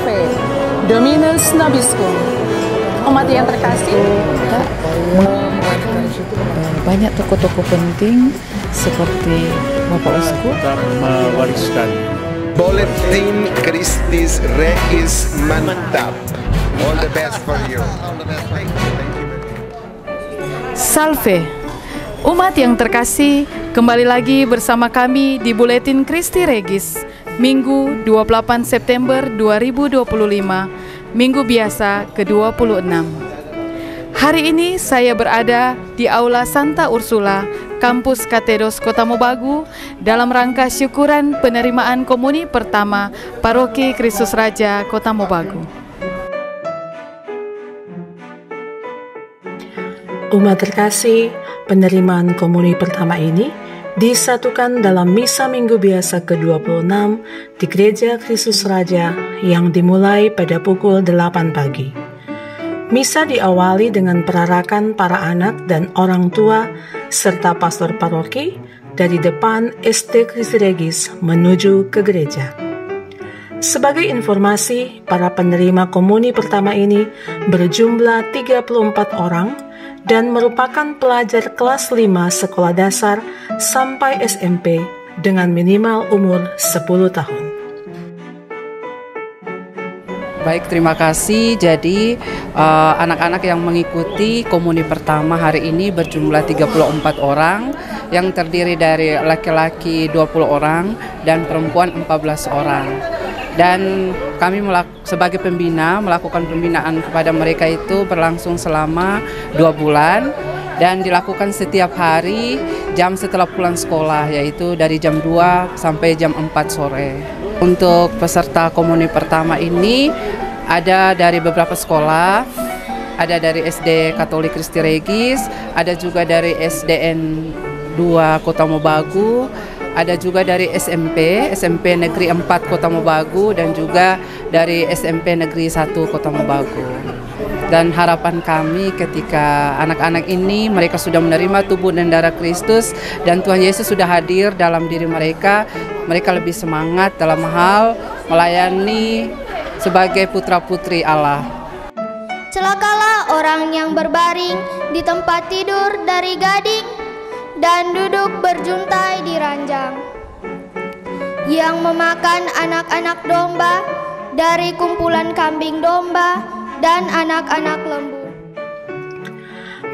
Salve, Dominus Nobiscum. Umat yang terkasih, banyak tokoh-tokoh penting seperti Bapak Uskup mewariskan Bulletin Christis Regis mantap. All the best for you. Salve. Umat yang terkasih, kembali lagi bersama kami di Buletin Christi Regis, Minggu 28 September 2025, Minggu biasa ke-26. Hari ini saya berada di Aula Santa Ursula, Kampus Katedos Kota Mobagu, dalam rangka syukuran penerimaan komuni pertama Paroki Kristus Raja Kota Mobagu. Umat terkasih, penerimaan komuni pertama ini disatukan dalam Misa Minggu Biasa ke-26 di Gereja Kristus Raja yang dimulai pada pukul 8 pagi. Misa diawali dengan perarakan para anak dan orang tua serta pastor paroki dari depan SD Christi Regis menuju ke gereja. Sebagai informasi, para penerima komuni pertama ini berjumlah 34 orang dan merupakan pelajar kelas 5 sekolah dasar sampai SMP dengan minimal umur 10 tahun. Baik, terima kasih. Jadi anak-anak yang mengikuti komuni pertama hari ini berjumlah 34 orang yang terdiri dari laki-laki 20 orang dan perempuan 14 orang. Dan kami sebagai pembina melakukan pembinaan kepada mereka itu berlangsung selama 2 bulan dan dilakukan setiap hari jam setelah pulang sekolah, yaitu dari jam 2 sampai jam 4 sore. Untuk peserta komuni pertama ini ada dari beberapa sekolah, ada dari SD Katolik Christi Regis, ada juga dari SDN 2 Kota Mobagu, ada juga dari SMP Negeri 4 Kota Mobagu, dan juga dari SMP Negeri 1 Kota Mobagu. Dan harapan kami ketika anak-anak ini mereka sudah menerima tubuh dan darah Kristus dan Tuhan Yesus sudah hadir dalam diri mereka, mereka lebih semangat dalam hal melayani sebagai putra-putri Allah. Celakalah orang yang berbaring di tempat tidur dari gading dan duduk berjuntai di ranjang, yang memakan anak-anak domba dari kumpulan kambing domba dan anak-anak lembu.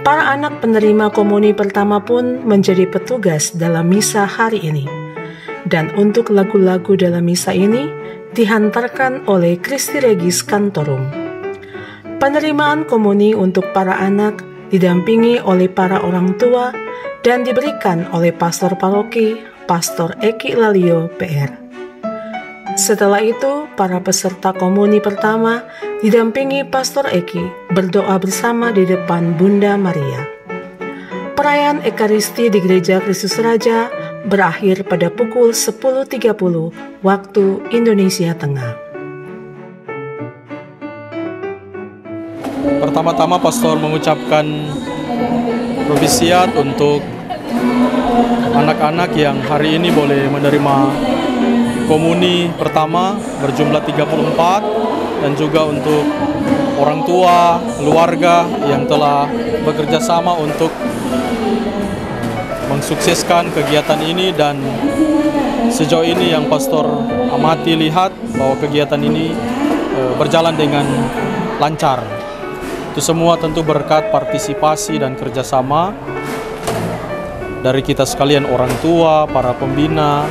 Para anak penerima komuni pertama pun menjadi petugas dalam misa hari ini. Dan untuk lagu-lagu dalam misa ini dihantarkan oleh Christi Regis Cantorum. Penerimaan komuni untuk para anak didampingi oleh para orang tua dan diberikan oleh pastor paroki, Pastor Eki Lalio PR. Setelah itu, para peserta komuni pertama didampingi Pastor Eki berdoa bersama di depan Bunda Maria. Perayaan Ekaristi di Gereja Kristus Raja berakhir pada pukul 10.30 waktu Indonesia Tengah. Pertama-tama pastor mengucapkan provisiat untuk anak-anak yang hari ini boleh menerima komuni pertama berjumlah 34, dan juga untuk orang tua, keluarga yang telah bekerja sama untuk mensukseskan kegiatan ini. Dan sejauh ini yang pastor amati lihat bahwa kegiatan ini berjalan dengan lancar. Itu semua tentu berkat partisipasi dan kerjasama dari kita sekalian, orang tua, para pembina,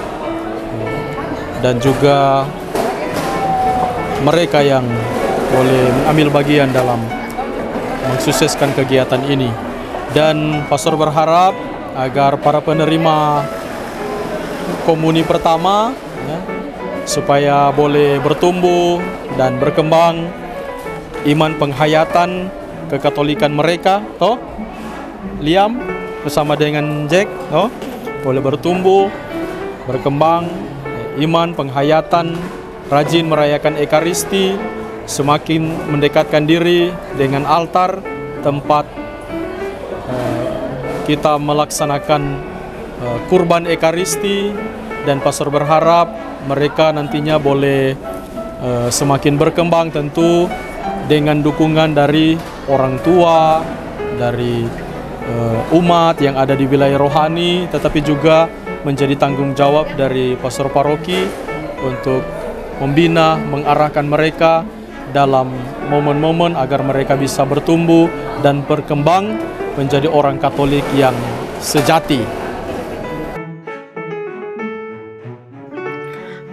dan juga mereka yang boleh mengambil bagian dalam mensukseskan kegiatan ini. Dan pastor berharap agar para penerima komuni pertama supaya boleh bertumbuh dan berkembang iman penghayatan kekatolikan mereka, toh Liam bersama dengan Jack, toh boleh bertumbuh, berkembang iman penghayatan, rajin merayakan Ekaristi, semakin mendekatkan diri dengan altar tempat kita melaksanakan kurban Ekaristi. Dan pastor berharap mereka nantinya boleh semakin berkembang tentu dengan dukungan dari orang tua, dari umat yang ada di wilayah rohani, tetapi juga menjadi tanggung jawab dari pastor paroki untuk membina, mengarahkan mereka dalam momen-momen agar mereka bisa bertumbuh dan berkembang menjadi orang Katolik yang sejati.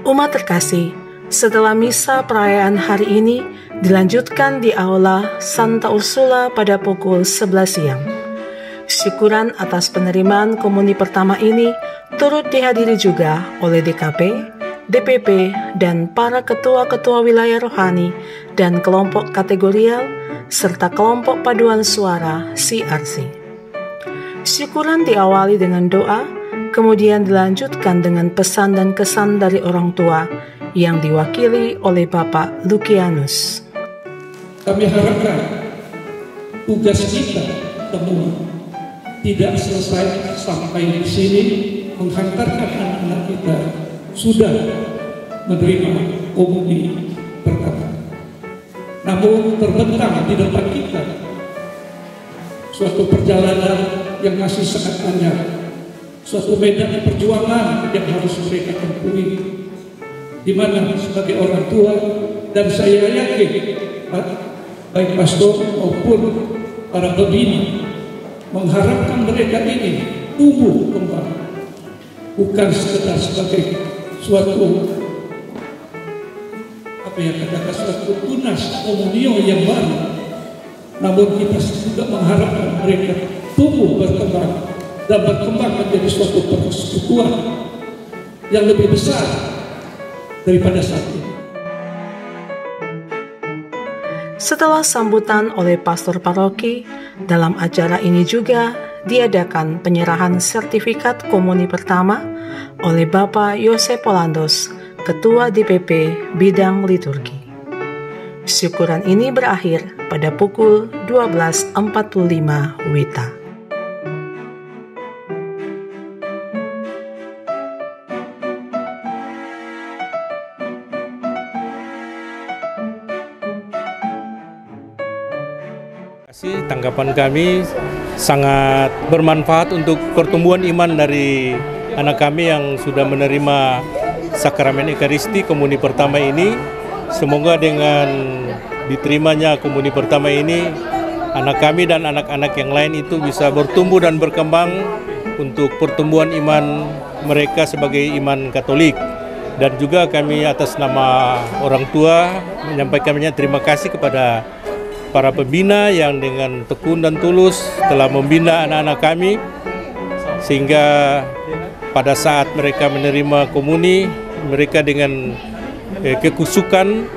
Umat terkasih, setelah misa perayaan hari ini dilanjutkan di Aula Santa Ursula pada pukul 11 siang. Syukuran atas penerimaan komuni pertama ini turut dihadiri juga oleh DKP, DPP, dan para ketua-ketua wilayah rohani dan kelompok kategorial, serta kelompok paduan suara CRC. Syukuran diawali dengan doa, kemudian dilanjutkan dengan pesan dan kesan dari orang tua yang diwakili oleh Bapak Lukianus. Kami harapkan tugas kita semua tidak selesai sampai di sini menghantarkan anak-anak kita sudah menerima komuni pertama. Namun terbentang di depan kita suatu perjalanan yang masih sangat panjang, suatu medan perjuangan yang harus mereka tempuhi, di mana sebagai orang tua dan saya yakin baik pastor maupun para pembina mengharapkan mereka ini tumbuh kembang, bukan sekedar sebagai suatu suatu tunas komunio yang baru, namun kita juga mengharapkan mereka tumbuh berkembang dan berkembang menjadi suatu persekutuan yang lebih besar daripada saat ini. Setelah sambutan oleh pastor paroki, dalam acara ini juga diadakan penyerahan sertifikat komuni pertama oleh Bapak Yose Polandos, Ketua DPP Bidang Liturgi. Syukuran ini berakhir pada pukul 12.45 WITA. Tanggapan kami sangat bermanfaat untuk pertumbuhan iman dari anak kami yang sudah menerima sakramen Ekaristi komuni pertama ini. Semoga dengan diterimanya komuni pertama ini, anak kami dan anak-anak yang lain itu bisa bertumbuh dan berkembang untuk pertumbuhan iman mereka sebagai iman Katolik. Dan juga kami atas nama orang tua menyampaikan banyak terima kasih kepada para pembina yang dengan tekun dan tulus telah membina anak-anak kami, sehingga pada saat mereka menerima komuni, mereka dengan kekusukan,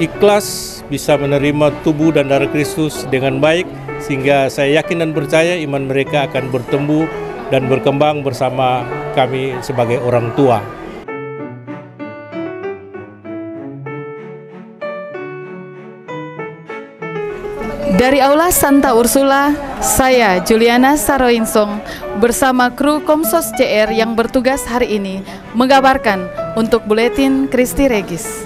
ikhlas bisa menerima tubuh dan darah Kristus dengan baik, sehingga saya yakin dan percaya iman mereka akan bertumbuh dan berkembang bersama kami sebagai orang tua. Dari Aula Santa Ursula, saya Juliana Saroinsong bersama kru Komsos CR yang bertugas hari ini mengabarkan untuk Buletin Christi Regis.